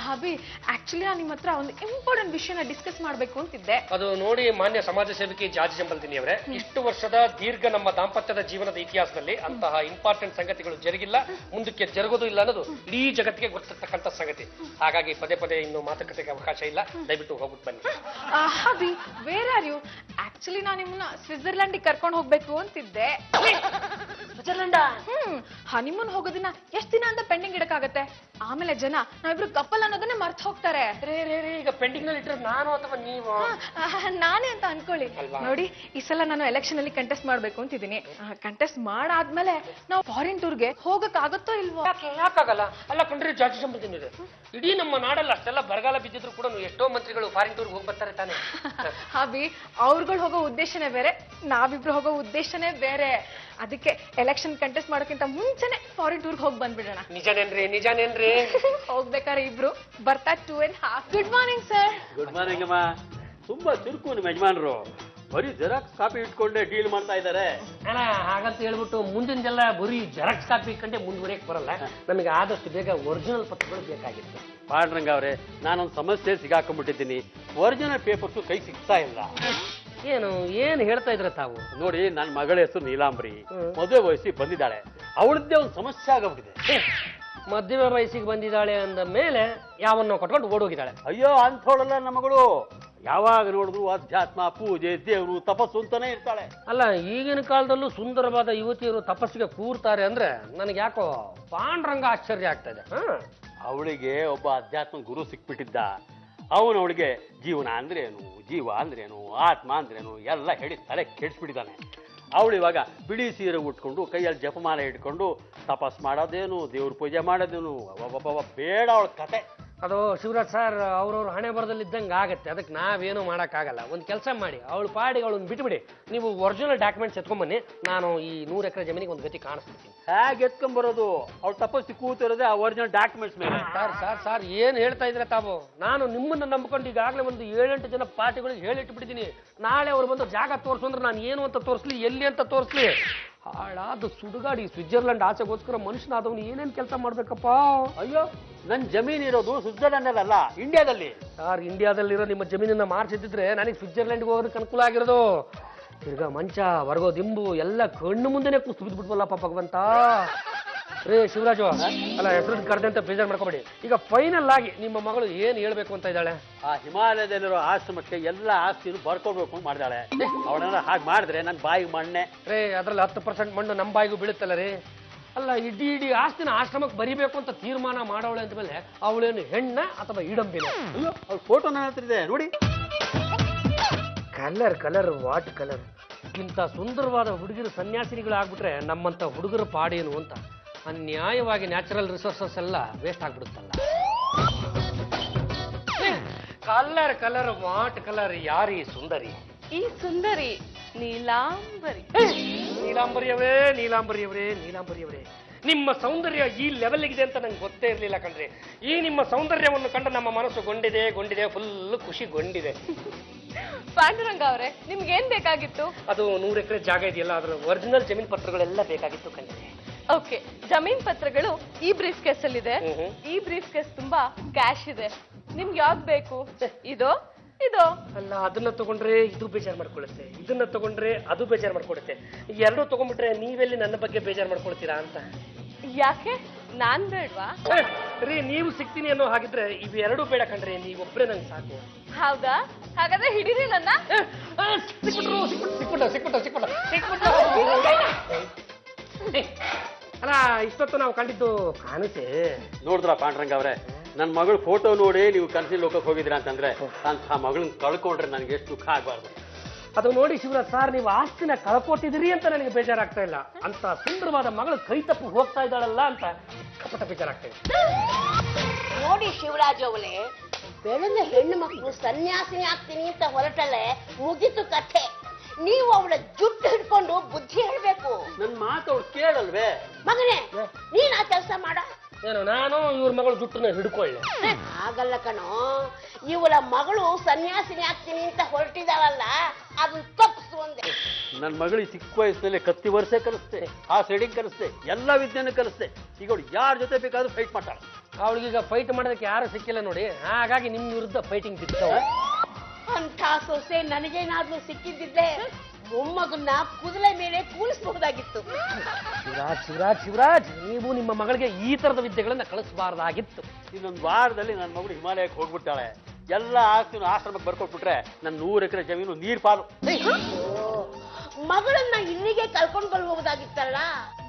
ಹಬಿ, ಆಕ್ಚುಲಿ ನಾನು ನಿಮ್ಮ ಹತ್ರ ಒಂದು ಇಂಪಾರ್ಟೆಂಟ್ ವಿಷಯನ ಡಿಸ್ಕಸ್ ಮಾಡಬೇಕು ಅಂತಿದ್ದೆ. ಅದು ನೋಡಿ, ಮಾನ್ಯ ಸಮಾಜ ಸೇವಕಿ ಜಾಜಿ ಜಂಬಲ್ದಿನಿ ಅವರೇ, ಇಷ್ಟು ವರ್ಷದ ದೀರ್ಘ ನಮ್ಮ ದಾಂಪತ್ಯದ ಜೀವನದ ಇತಿಹಾಸದಲ್ಲಿ ಅಂತಹ ಇಂಪಾರ್ಟೆಂಟ್ ಸಂಗತಿಗಳು ಜರುಗಿಲ್ಲ, ಮುಂದಕ್ಕೆ ಜರುಗೋದು ಇಲ್ಲ ಅನ್ನೋದು ಇಡೀ ಜಗತ್ತಿಗೆ ಗೊತ್ತಿರ್ತಕ್ಕಂಥ ಸಂಗತಿ. ಹಾಗಾಗಿ ಪದೇ ಇನ್ನು ಮಾತುಕತೆಗೆ ಅವಕಾಶ ಇಲ್ಲ. ದಯವಿಟ್ಟು ಹೋಗ್ಬಿಟ್ಟು ಬನ್ನಿ. ಹಬಿ, ವೇರ್ ಆರ್ ಯು? ಆಕ್ಚುಲಿ ನಾನು ನಿಮ್ಮನ್ನ ಸ್ವಿಟ್ಜರ್ಲ್ಯಾಂಡಿಗೆ ಕರ್ಕೊಂಡು ಹೋಗ್ಬೇಕು ಅಂತಿದ್ದೆ. ಸ್ವಿಟ್ಜರ್ಲೆಂಡ್ ಹನಿಮೂನ್ ಹೋಗೋದಿನ ಎಷ್ಟ್ ದಿನ ಅಂತ ಪೆಂಡಿಂಗ್ ಇಡಕ್ಕಾಗತ್ತೆ? ಆಮೇಲೆ ಜನ ನಾವಿಬ್ರು ಕಪ್ಪಲ್ ಅನ್ನೋದನ್ನೇ ಮರ್ತು ಹೋಗ್ತಾರೆ. ರೇ ಈಗ ಪೆಂಡಿಂಗ್ ನಲ್ಲಿ ಇಟ್ಟರೆ ನಾನು ಅಥವಾ ನೀವು? ನಾನೇ ಅಂತ ಅನ್ಕೊಳ್ಳಿ. ನೋಡಿ, ಈ ಸಲ ನಾನು ಎಲೆಕ್ಷನ್ ಅಲ್ಲಿ ಕಂಟೆಸ್ಟ್ ಮಾಡ್ಬೇಕು ಅಂತಿದ್ದೀನಿ. ಕಂಟೆಸ್ಟ್ ಮಾಡಾದ್ಮೇಲೆ ನಾವು ಫಾರಿನ್ ಟೂರ್ಗೆ ಹೋಗಕ್ ಆಗುತ್ತೋ ಇಲ್ವೋ? ಯಾಕಾಗಲ್ಲ? ಅಲ್ಲ ಕಣ್ರಿ, ಜಾತಿ ಸಂಬಂಧ ಇದೆ. ಇಡೀ ನಮ್ಮ ನಾಡಲ್ಲಿ ಅಷ್ಟೆಲ್ಲ ಬರಗಾಲ ಬಿದ್ದಿದ್ರು ಕೂಡ ಎಷ್ಟೋ ಮಂತ್ರಿಗಳು ಫಾರಿನ್ ಟೂರ್ಗೆ ಹೋಗಿ ಬರ್ತಾರೆ ತಾನೆ. ಹಾವಿ, ಅವ್ರುಗಳು ಹೋಗೋ ಉದ್ದೇಶನೇ ಬೇರೆ, ನಾವಿಬ್ರು ಹೋಗೋ ಉದ್ದೇಶನೇ ಬೇರೆ. ಅದಕ್ಕೆ ಎಲೆಕ್ಷನ್ ಕಂಟೆಸ್ಟ್ ಮಾಡೋಕ್ಕಿಂತ ಮುಂಚೆನೆ ಫಾರಿನ್ ಟೂರ್ಗೆ ಹೋಗಿ ಬಂದ್ಬಿಡೋಣ. ನಿಜಾನೇನ್ರಿ? ಹೋಗ್ಬೇಕಾರೆ ಇಬ್ರು ಬರ್ತಾ 2.5. Good morning sir. Good morning ಅಮ್ಮ. ತುಂಬಾ ಚುರುಕು ನಿಮ್ಮ ಯಜಮಾನ್ರು, ಬರೀ ಜೆರಾಕ್ಸ್ ಕಾಪಿ ಇಟ್ಕೊಂಡೆ ಡೀಲ್ ಮಾಡ್ತಾ ಇದ್ದಾರೆ. ಅಲ್ಲ, ಹಾಗಂತ ಹೇಳ್ಬಿಟ್ಟು ಮುಂದಿನದೆಲ್ಲ ಬರೀ ಜೆರಾಕ್ಸ್ ಕಾಪಿ ಕಂಡೆ ಮುಂದುವರಿಯಕ್ ಬರಲ್ಲ. ನಮಗೆ ಆದಷ್ಟು ಬೇಗ ಒರಿಜಿನಲ್ ಪತ್ರಗಳು ಬೇಕಾಗಿತ್ತು. ಪಾಂಡ್ರಂಗ ಅವರೇ, ನಾನೊಂದು ಸಮಸ್ಯೆ ಸಿಗಾಕೊಂಡ್ಬಿಟ್ಟಿದ್ದೀನಿ. ಒರಿಜಿನಲ್ ಪೇಪರ್ಸು ಕೈ ಸಿಗ್ತಾ ಇಲ್ಲ. ಏನು ಹೇಳ್ತಾ ಇದ್ರ ತಾವು? ನೋಡಿ, ನನ್ನ ಮಗಳ ಹೆಸರು ನೀಲಾಂಬರಿ, ಮದುವೆ ವಯಸ್ಸಿಗೆ ಬಂದಿದ್ದಾಳೆ. ಅವಳದ್ದೇ ಒಂದು ಸಮಸ್ಯೆ ಆಗೋಗ್ಬಿಟ್ಟಿದೆ. ಮದುವೆ ವಯಸ್ಸಿಗೆ ಬಂದಿದ್ದಾಳೆ ಅಂದ ಮೇಲೆ ಯಾವನ್ನೋ ಕಟ್ಕೊಂಡು ಓಡೋಗಿದ್ದಾಳೆ. ಅಯ್ಯೋ, ಅಂಥವಳಲ್ಲ ನಮ್ಮ ಮಗಳು. ಯಾವಾಗ ನೋಡಿದ್ರು ಅಧ್ಯಾತ್ಮ, ಪೂಜೆ, ದೇವರು, ತಪಸ್ಸು ಅಂತಾನೆ ಇರ್ತಾಳೆ. ಅಲ್ಲ, ಈಗಿನ ಕಾಲದಲ್ಲೂ ಸುಂದರವಾದ ಯುವತಿಯರು ತಪಸ್ಸಿಗೆ ಕೂರ್ತಾರೆ ಅಂದ್ರೆ ನನಗೆ ಯಾಕೋ ಪಾಂಡ್ರಂಗ ಆಶ್ಚರ್ಯ ಆಗ್ತಾ ಇದೆ. ಅವಳಿಗೆ ಒಬ್ಬ ಅಧ್ಯಾತ್ಮ ಗುರು ಸಿಕ್ಬಿಟ್ಟಿದ್ದ. ಅವನು ಅವಳಿಗೆ ಜೀವನ ಅಂದ್ರೇನು, ಜೀವ ಅಂದ್ರೇನು, ಆತ್ಮ ಅಂದ್ರೇನು ಎಲ್ಲ ಹೇಳಿ ತಲೆ ಕೆಡಿಸ್ಬಿಟ್ಟಿದ್ದಾನೆ. ಅವಳು ಇವಾಗ ಬಿಳಿ ಸೀರೆ ಉಟ್ಕೊಂಡು ಕೈಯಲ್ಲಿ ಜಪಮಾಲೆ ಇಟ್ಕೊಂಡು ತಪಸ್ ಮಾಡೋದೇನು, ದೇವ್ರ ಪೂಜೆ ಮಾಡೋದೇನು, ಬೇಡ ಅವಳ ಕತೆ. ಅದು ಶಿವರಾಜ್ ಸರ್, ಅವ್ರವ್ರ ಹಣೆ ಬರದಲ್ಲಿದ್ದಂಗೆ ಆಗತ್ತೆ. ಅದಕ್ಕೆ ನಾವೇನು ಮಾಡೋಕ್ಕಾಗಲ್ಲ. ಒಂದು ಕೆಲಸ ಮಾಡಿ, ಅವಳು ಪಾಡಿಗೆ ಅವಳನ್ನ ಬಿಟ್ಬಿಡಿ. ನೀವು ಒರಿಜಿನಲ್ ಡಾಕ್ಯುಮೆಂಟ್ಸ್ ಎತ್ಕೊಂಬನ್ನಿ. ನಾನು ಈ 100 ಎಕರೆ ಜಮೀನಿಗೆ ಒಂದು ಗತಿ ಕಾಣಿಸ್ಬಿಡ್ತೀನಿ. ಹೇಗೆ ಎತ್ಕೊಂಡ್ಬರೋದು? ಅವಳು ತಪಸ್ಸಿ ಕೂತಿರೋದೇ ಆ ಒರಿಜಿನಲ್ ಡಾಕ್ಯುಮೆಂಟ್ಸ್ ಮೇಲೆ. ಸರ್ ಏನು ಹೇಳ್ತಾ ಇದ್ರೆ ತಾವು? ನಾನು ನಿಮ್ಮನ್ನ ನಂಬ್ಕೊಂಡು ಈಗಾಗಲೇ ಒಂದು 7-8 ಜನ ಪಾರ್ಟಿಗಳಿಗೆ ಹೇಳಿಟ್ಬಿಟ್ಟಿದ್ದೀನಿ. ನಾಳೆ ಅವ್ರು ಬಂದು ಜಾಗ ತೋರಿಸು ಅಂದ್ರೆ ನಾನು ಏನು ಅಂತ ತೋರಿಸ್ಲಿ, ಎಲ್ಲಿ ಅಂತ ತೋರಿಸ್ಲಿ? ಹಾಳಾದ ಸುಡುಗಾಡಿ ಸ್ವಿಟ್ಜರ್ಲೆಂಡ್ ಆಚೆಗೋಸ್ಕರ ಮನುಷ್ಯನಾದವನು ಏನೇನು ಕೆಲಸ ಮಾಡ್ಬೇಕಪ್ಪ? ಅಯ್ಯೋ, ನನ್ನ ಜಮೀನು ಇರೋದು ಸ್ವಿಟ್ಜರ್ಲೆಂಡ್ ಅಲ್ಲ, ಇಂಡಿಯಾದಲ್ಲಿ. ಸರ್, ಇಂಡಿಯಾದಲ್ಲಿರೋ ನಿಮ್ಮ ಜಮೀನನ್ನ ಮಾರ್ಸಿದ್ರೆ ನನಗೆ ಸ್ವಿಟ್ಜರ್ಲೆಂಡ್ಗೆ ಹೋಗೋದಕ್ಕೆ ಅನುಕೂಲ ಆಗಿರೋದು. ತಿರ್ಗಾ ಮಂಚ, ವರ್ಗೋ ದಿಂಬು ಎಲ್ಲ ಕಣ್ಣು ಮುಂದೆನೆ ಕುಸ್ತು ಬಿದ್ಬಿಟ್ವಲ್ಲಪ್ಪ ಭಗವಂತ. ರೇ ಶಿವರಾಜು, ಅಲ್ಲ ಹೆಸರು ಕರೆದೆ ಅಂತ ಬೇಜಾರು ಮಾಡ್ಕೊಬೇಡಿ. ಈಗ ಫೈನಲ್ ಆಗಿ ನಿಮ್ಮ ಮಗಳು ಏನು ಹೇಳ್ಬೇಕು ಅಂತ ಇದ್ದಾಳೆ? ಆ ಹಿಮಾಲಯದಲ್ಲಿರೋ ಆಶ್ರಮಕ್ಕೆ ಎಲ್ಲ ಆಸ್ತಿನೂ ಬರ್ಕೋಬೇಕು ಅಂತ ಮಾಡಿದಾಳೆ. ಅವಳನ್ನ ಹಾಗೆ ಮಾಡಿದ್ರೆ ನನ್ನ ಬಾಯಿಗೆ ಮಣ್ಣೆ. ರೇ, ಅದ್ರಲ್ಲಿ 10% ಮಣ್ಣು ನಮ್ಮ ಬಾಯಿಗೂ ಬೀಳುತ್ತಲ್ಲ ರೀ. ಅಲ್ಲ, ಇಡೀ ಆಸ್ತಿನ ಆಶ್ರಮಕ್ಕೆ ಬರಿಬೇಕು ಅಂತ ತೀರ್ಮಾನ ಮಾಡೋಳೆ ಅಂತ ಮೇಲೆ ಅವಳೇನು ಹೆಣ್ಣ ಅಥವಾ ಇಡಂಬಿನ? ಅಯ್ಯೋ, ಅವ್ಳ ಫೋಟೋ ನನ್ನ ಹತ್ರ ಇದೆ ನೋಡಿ. Colour what colour? ಇಂಥ ಸುಂದರವಾದ ಹುಡುಗಿರು ಸನ್ಯಾಸಿನಿಗಳಾಗ್ಬಿಟ್ರೆ ನಮ್ಮಂಥ ಹುಡುಗರ ಪಾಡೇನು ಅಂತ ಅನ್ಯಾಯವಾಗಿ ನ್ಯಾಚುರಲ್ ರಿಸೋರ್ಸಸ್ ಎಲ್ಲ ವೇಸ್ಟ್ ಆಗ್ಬಿಡುತ್ತಲ್ಲ. Colour what colour? ಯಾರಿ ಸುಂದರಿ? ಈ ಸುಂದರಿ ನೀಲಾಂಬರಿ. ನೀಲಾಂಬರಿಯವರೇ, ನಿಮ್ಮ ಸೌಂದರ್ಯ ಈ ಲೆವೆಲ್ಗಿದೆ ಅಂತ ನಂಗೆ ಗೊತ್ತೇ ಇರಲಿಲ್ಲ ಕಣ್ರಿ. ಈ ನಿಮ್ಮ ಸೌಂದರ್ಯವನ್ನು ಕಂಡು ನಮ್ಮ ಮನಸ್ಸು ಗೊಂಡಿದೆ, ಫುಲ್ ಖುಷಿಗೊಂಡಿದೆ. ಪಾಂಡುರಂಗ ಅವರೇ, ನಿಮ್ಗೆ ಏನ್ ಬೇಕಾಗಿತ್ತು? ಅದು 100 ಎಕರೆ ಜಾಗ ಇದೆಯಲ್ಲ, ಅದರ ಒರಿಜಿನಲ್ ಜಮೀನ್ ಪತ್ರಗಳೆಲ್ಲ ಬೇಕಾಗಿತ್ತು ಕಣ್ರಿ. ಓಕೆ, ಜಮೀನ್ ಪತ್ರಗಳು ಈ ಬ್ರೀಫ್ ಕೇಸ್ ಅಲ್ಲಿ ಇದೆ. ಈ ಬ್ರೀಫ್ ಕೇಸ್ ತುಂಬಾ ಕ್ಯಾಶ್ ಇದೆ. ನಿಮ್ಗೆ ಯಾವ್ದು ಬೇಕು? ಇದು ಅಲ್ಲ, ಅದನ್ನ ತಗೊಂಡ್ರೆ ಇದು ಬೇಜಾರು ಮಾಡ್ಕೊಳ್ಳುತ್ತೆ, ಇದನ್ನ ತಗೊಂಡ್ರೆ ಅದು ಬೇಜಾರು ಮಾಡ್ಕೊಡುತ್ತೆ. ಎರಡೂ ತಗೊಂಡ್ಬಿಟ್ರೆ ನೀವೆಲ್ಲಿ ನನ್ನ ಬಗ್ಗೆ ಬೇಜಾರು ಮಾಡ್ಕೊಳ್ತೀರಾ ಅಂತ. ಯಾಕೆ, ನಾನ್ ಬೇಡ್ವಾ? ರೀ, ನೀವು ಸಿಗ್ತೀನಿ ಅನ್ನೋ ಹಾಗಿದ್ರೆ ಇವೆರಡೂ ಬೇಡ ಕಣ್ರಿ, ನೀವೊಬ್ರೆ ನಂಗೆ ಸಾಕು. ಹೌದಾ? ಹಾಗಾದ್ರೆ ಹಿಡೀರಿ ನನ್ನ. ಸಿಕ್ಬಿಟ್ಟು ಅಲ್ಲ, ಇಷ್ಟೊತ್ತು ನಾವು ಕಂಡಿದ್ದು ಕಾಣಿಸೆ. ನೋಡಿದ್ರ ಪಾಂಡ್ರಂಗ ಅವರೇ, ನನ್ನ ಮಗಳ ಫೋಟೋ ನೋಡಿ ನೀವು ಕನಸಿನ ಲೋಕಕ್ಕೆ ಹೋಗಿದ್ದೀರಾ ಅಂತಂದ್ರೆ ಅಂಥ ಮಗಳನ್ನ ಕಳ್ಕೊಂಡ್ರೆ ನನಗೆ ಎಷ್ಟು ದುಃಖ ಆಗಬಾರ್ದು. ಅದು ನೋಡಿ ಶಿವರಾಜ್ ಸರ್, ನೀವು ಆಸ್ತಿನ ಕಳ್ಕೊಟ್ಟಿದ್ದೀರಿ ಅಂತ ನನಗೆ ಬೇಜಾರಾಗ್ತಾ ಇಲ್ಲ. ಅಂತ ಸುಂದರವಾದ ಮಗಳು ಕೈ ತಪ್ಪು ಹೋಗ್ತಾ ಇದ್ದಾಳಲ್ಲ ಅಂತ ಕಪಟ ಬೇಜಾರಾಗ್ತಾ ಇದೆ. ನೋಡಿ ಶಿವರಾಜ್ ಅವಳೇ, ಬೆಳೆದ ಹೆಣ್ಣು ಮಕ್ಕಳು ಸನ್ಯಾಸಿನಿ ಆಗ್ತೀನಿ ಅಂತ ಹೊರಟಲೆ ಮುಗಿತು ಕಥೆ. ನೀವು ಅವಳ ಜುಟ್ಟು ಹಿಡ್ಕೊಂಡು ಬುದ್ಧಿ ಹೇಳ್ಬೇಕು. ನನ್ನ ಮಾತು ಅವಳು ಕೇಳಲ್ವೇ? ಮಗನೇ, ನೀನ್ ಆ ಕೆಲಸ ಮಾಡ. ಏನು, ನಾನು ಇವ್ರ ಮಗಳು ಜುಟ್ಟನ್ನ ಹಿಡ್ಕೊಳ್ಳಿ? ಆಗಲ್ಲ ಕಣೋ, ಇವಳ ಮಗಳು ಸನ್ಯಾಸಿನಿ ಆಗ್ತೀನಿ ಅಂತ ಹೊರಟಿದಾಳಲ್ಲ, ಅದು ತಪ್ಪಿಸು ಅಂದೆ. ನನ್ನ ಮಗಳಿಗೆ ಚಿಕ್ಕ ವಯಸ್ಸಿನಲ್ಲಿ ಕತ್ತಿ ವರ್ಷೆ ಕಲಿಸ್ತೆ, ಆ ಸೈಡಿಂಗ್ ಕಲಿಸ್ತೆ, ಎಲ್ಲ ವಿದ್ಯೆನೂ ಕಲಿಸ್ತೆ. ಈಗ ಅವಳು ಯಾರ ಜೊತೆ ಬೇಕಾದ್ರೂ ಫೈಟ್ ಮಾಡ್ತಾಳೆ. ಅವಳಿಗೀಗ ಫೈಟ್ ಮಾಡೋದಕ್ಕೆ ಯಾರು ಸಿಕ್ಕಿಲ್ಲ ನೋಡಿ, ಹಾಗಾಗಿ ನಿಮ್ಮ ವಿರುದ್ಧ ಫೈಟಿಂಗ್ ಬಿಡ್ತಾವೆ. ಅಂಥ ಸೊಸೆ ನನಗೇನಾದ್ರೂ ಸಿಕ್ಕಿದ್ದಿದ್ದೆ ಮೊಮ್ಮಗನ್ನ ಕುದುರೆ ಮೇಲೆ ಕೂಲಿಸಬಹುದಾಗಿತ್ತು. ಶಿವರಾಜ್, ನೀವು ನಿಮ್ಮ ಮಗಳಿಗೆ ಈ ತರದ ವಿದ್ಯೆಗಳನ್ನ ಕಳಿಸಬಾರ್ದಾಗಿತ್ತು. ಇನ್ನೊಂದು ವಾರದಲ್ಲಿ ನನ್ನ ಮಗಳು ಹಿಮಾಲಯಕ್ಕೆ ಹೋಗ್ಬಿಟ್ಟಾಳೆ. ಎಲ್ಲ ಆಸ್ತಿನ ಆಶ್ರಮಕ್ಕೆ ಬರ್ಕೊಟ್ಬಿಟ್ರೆ ನನ್ನ 100 ಎಕರೆ ಜಮೀನು ನೀರ್ ಪಾಲು. ಮಗಳನ್ನ ಇಲ್ಲಿಗೆ ಕರ್ಕೊಂಡು ಬರ್ಬೋದಾಗಿತ್ತಲ್ಲ.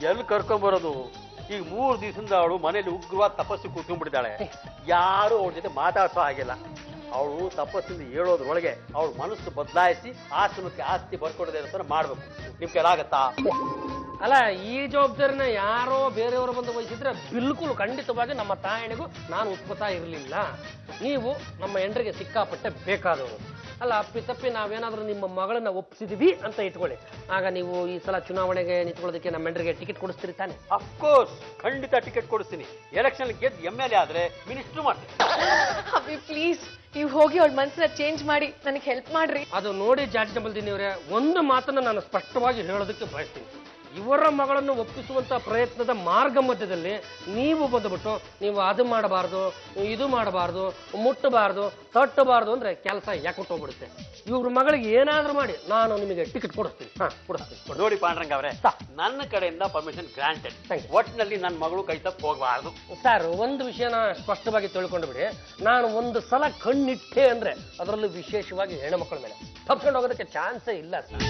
ಎಲ್ಲಿ ಕರ್ಕೊಂಬರೋದು? ಈಗ 3 ದಿವಸದಿಂದ ಅವಳು ಮನೇಲಿ ಉಗ್ರವಾದ ತಪಸ್ಸು ಕೂತ್ಕೊಂಡ್ಬಿಟ್ಟಿದ್ದಾಳೆ. ಯಾರು ಅವಳ ಜೊತೆ ಮಾತಾಡ್ಸೋ ಹಾಗಿಲ್ಲ. ಅವಳು ತಪಸ್ಸಿಂದ ಹೇಳೋದ್ರೊಳಗೆ ಅವಳ ಮನಸ್ಸು ಬದಲಾಯಿಸಿ ಆಶ್ರಮಕ್ಕೆ ಆಸ್ತಿ ಬರ್ಕೊಡೋದೇ ಅಂತ ಮಾಡ್ಬೇಕು. ನಿಮ್ ಕೆಲಾಗತ್ತಾ? ಅಲ್ಲ, ಈ ಜವಾಬ್ದಾರಿನ ಯಾರೋ ಬೇರೆಯವರು ಬಂದು ವಹಿಸಿದ್ರೆ ಬಿಲ್ಕುಲ್ ಖಂಡಿತವಾಗಿ ನಮ್ಮ ತಾಯಣಿಗೂ ನಾನು ಉತ್ಪತ್ತಾ ಇರಲಿಲ್ಲ. ನೀವು ನಮ್ಮ ಹೆಂಡ್ರಿಗೆ ಸಿಕ್ಕಾಪಟ್ಟೆ ಬೇಕಾದವರು. ಅಲ್ಲ, ಅಪ್ಪಿತಪ್ಪಿ ನಾವೇನಾದ್ರೂ ನಿಮ್ಮ ಮಗಳನ್ನ ಒಪ್ಪಿಸಿದ್ವಿ ಅಂತ ಇಟ್ಕೊಳ್ಳಿ, ಆಗ ನೀವು ಈ ಸಲ ಚುನಾವಣೆಗೆ ನಿಂತ್ಕೊಳ್ಳೋದಕ್ಕೆ ನಮ್ಮ ಹೆಂಡ್ರಿಗೆ ಟಿಕೆಟ್ ಕೊಡಿಸ್ತೀರಿ ತಾನೆ? ಅಫ್ಕೋರ್ಸ್, ಖಂಡಿತ ಟಿಕೆಟ್ ಕೊಡಿಸ್ತೀನಿ. ಎಲೆಕ್ಷನ್ ಗೆದ್ದು MLA ಆದ್ರೆ ಮಿನಿಸ್ಟರ್ ಮಾಡ್ತೀನಿ. ಅಭಿ ಪ್ಲೀಸ್, ನೀವು ಹೋಗಿ ಅವಳ ಮನ್ಸನ್ನ ಚೇಂಜ್ ಮಾಡಿ ನನಗೆ ಹೆಲ್ಪ್ ಮಾಡ್ರಿ. ಅದು ನೋಡಿ ಜಾಟಿ ಜಂಬಲ್ದಿನಿಯವರೇ, ಒಂದು ಮಾತನ್ನು ನಾನು ಸ್ಪಷ್ಟವಾಗಿ ಹೇಳೋದಕ್ಕೆ ಬಯಸ್ತೀನಿ. ಇವರ ಮಗಳನ್ನು ಒಪ್ಪಿಸುವಂತ ಪ್ರಯತ್ನದ ಮಾರ್ಗ ಮಧ್ಯದಲ್ಲಿ ನೀವು ಬಂದುಬಿಟ್ಟು ನೀವು ಅದು ಮಾಡಬಾರ್ದು, ಇದು ಮಾಡಬಾರ್ದು, ಮುಟ್ಟಬಾರ್ದು, ತಟ್ಟಬಾರ್ದು ಅಂದ್ರೆ ಕೆಲಸ ಯಾಕೆ ಹೋಗ್ಬಿಡುತ್ತೆ. ಇವ್ರ ಮಗಳಿಗೆ ಏನಾದ್ರೂ ಮಾಡಿ ನಾನು ನಿಮಗೆ ಟಿಕೆಟ್ ಕೊಡಿಸ್ತೀನಿ. ಕೊಡಿಸ್ತೀನಿ. ನೋಡಿ ಪಾಂಡ್ರಂಗ ಅವರೇ, ನನ್ನ ಕಡೆಯಿಂದ ಪರ್ಮಿಷನ್ ಗ್ರಾಂಟೆಡ್. ಒಟ್ಟಿನಲ್ಲಿ ನನ್ನ ಮಗಳು ಕೈ ತಪ್ಪು ಹೋಗಬಾರ್ದು. ಸರ್, ಒಂದು ವಿಷಯನ ಸ್ಪಷ್ಟವಾಗಿ ತಿಳ್ಕೊಂಡು ಬಿಡಿ. ನಾನು ಒಂದು ಸಲ ಕಣ್ಣಿಟ್ಟೆ ಅಂದ್ರೆ ಅದರಲ್ಲೂ ವಿಶೇಷವಾಗಿ ಹೆಣ್ಣುಮಕ್ಕಳ ಮೇಲೆ ತಪ್ಪಿಕೊಂಡು ಹೋಗೋದಕ್ಕೆ ಚಾನ್ಸೇ ಇಲ್ಲ ಸರ್.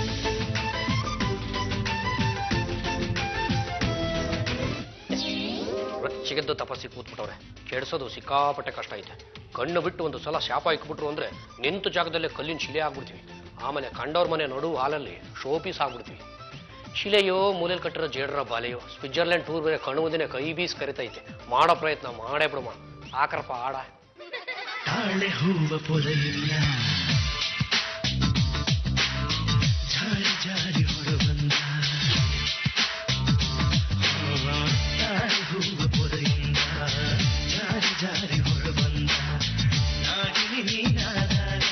ರೊಚ್ಚಿಗೆದ್ದು ತಪಸ್ಸಿಗೆ ಕೂತ್ಬಿಟ್ಟವ್ರೆ. ಕೆಡಿಸೋದು ಸಿಕ್ಕಾಪಟ್ಟೆ ಕಷ್ಟ ಐತೆ. ಕಣ್ಣು ಬಿಟ್ಟು ಒಂದು ಸಲ ಶಾಪ ಇಕ್ಬಿಟ್ರು ಅಂದ್ರೆ ನಿಂತು ಜಾಗದಲ್ಲೇ ಕಲ್ಲಿನ ಶಿಲೆ ಆಗ್ಬಿಡ್ತೀವಿ. ಆಮೇಲೆ ಕಂಡವ್ರ ಮನೆ ನಡು ಹಾಲಲ್ಲಿ ಶೋಪೀಸ್ ಆಗ್ಬಿಡ್ತೀವಿ. ಶಿಲೆಯೋ ಮೂಲೆಯಲ್ಲಿ ಕಟ್ಟಿರೋ ಜೇಡ್ರ ಬಾಲೆಯೋ ಸ್ವಿಟ್ಜರ್ಲೆಂಡ್ ಟೂರ್ ಬೇರೆ ಕಣ್ಣು ಮುಂದೆ ಕೈ ಬೀಸ್ ಕರಿತೈತೆ. ಮಾಡೋ ಪ್ರಯತ್ನ ಮಾಡೇ ಬಿಡಮ್ಮ. ಆಕರಪ್ಪ ಆಡ. ತಾಳೆ ಹೂವ ಪೊದೆಯಿಲ್ಲ, ಜಾರಿ ಜಾರಿ ಹೊರಬಂದ, ತಾಳೆ ಹೂವ ಪೊದೆಯಿಂದ ಜಾರಿ ಜಾರಿ ಹೊರಬಂದ, ನಾಗಿನಿ ನೀನಾದಾಗ